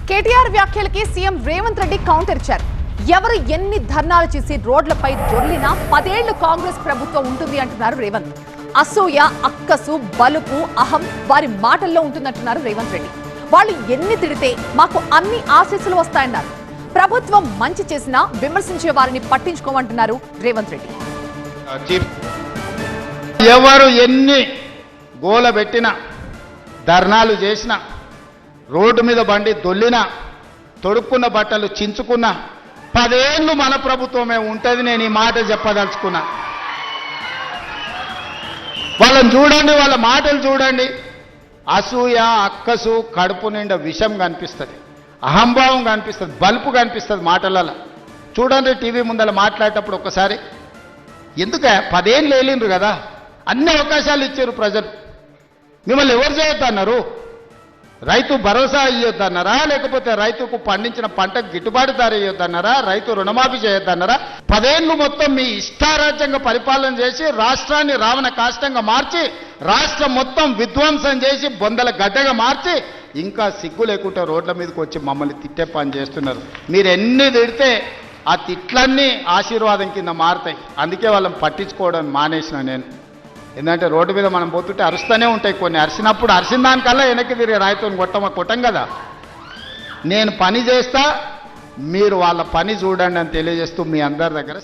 KTR వ్యాఖ్యలకి CM Revanth Reddy counter ఇచ్చారు. ఎవరు ఎన్ని ధర్నాలు చేసి రోడ్లపై దొర్లినా 10 ఏళ్లు కాంగ్రెస్ ప్రభుత్వం ఉంటుంది అంటున్నారు రేవంత్. అసూయ, అక్కసు, బలుపు, అహం వారి మాటల్లో ఉంటుందంటున్నారు రేవంత్ రెడ్డి. వాళ్ళు ఎన్ని తిడితే మాకు అన్ని ఆశీస్సులు వస్తాయన్నారు. ప్రభుత్వం మంచి చేసినా విమర్శించే వారిని పట్టించుకోమంటున్నారు రేవంత్ రెడ్డి. ఎవరు ఎన్ని గోల పెట్టినా, ధర్నాలు చేసినా, రోడ్డు మీద బండి దొల్లినా, తొడుక్కున్న బట్టలు చించుకున్నా 10 ఏళ్ళు మన ప్రభుత్వమే ఉంటుంది. నేను ఈ మాట చెప్పదలుచుకున్నా. వాళ్ళని చూడండి, వాళ్ళ మాటలు చూడండి. అసూయ, అక్కసు, కడుపు నిండా విషం కనిపిస్తుంది, అహంభావం కనిపిస్తుంది, బలుపు కనిపిస్తుంది మాటలలో. చూడండి, టీవీ ముందర మాట్లాడేటప్పుడు ఒక్కసారి. ఎందుక 10 ఏళ్ళు వెళ్ళిండ్రు కదా, అన్ని అవకాశాలు ఇచ్చారు ప్రజలు. మిమ్మల్ని ఎవరు చేయొద్దన్నారు? రైతు భరోసా ఇవ్వద్దన్నారా? లేకపోతే రైతుకు పండించిన పంటకు గిట్టుబాటు ధర ఇవ్వద్దన్నారా? రైతు రుణమాఫీ చేయొద్దన్నారా? 10 ఏళ్ళు మొత్తం మీ ఇష్టారాజ్యంగా పరిపాలన చేసి రాష్ట్రాన్ని రావణ కాష్టంగా మార్చి, రాష్ట్రం మొత్తం విధ్వంసం చేసి బొందల గడ్డగా మార్చి, ఇంకా సిగ్గు లేకుండా రోడ్ల మీదకి వచ్చి మమ్మల్ని తిట్టే పని చేస్తున్నారు. మీరు ఎన్ని తిడితే ఆ తిట్లన్నీ ఆశీర్వాదం కింద మారుతాయి. అందుకే వాళ్ళని పట్టించుకోవడం మానేసిన నేను. ఎందుకంటే రోడ్డు మీద మనం పోతుంటే అరుస్తూనే ఉంటాయి కొన్ని. అరిసినప్పుడు అరిసిన దానికల్లా వెనక్కి తిరిగి రాయితో కొట్టం కదా. నేను పని చేస్తా, మీరు వాళ్ళ పని చూడండి అని తెలియజేస్తూ మీ అందరి దగ్గర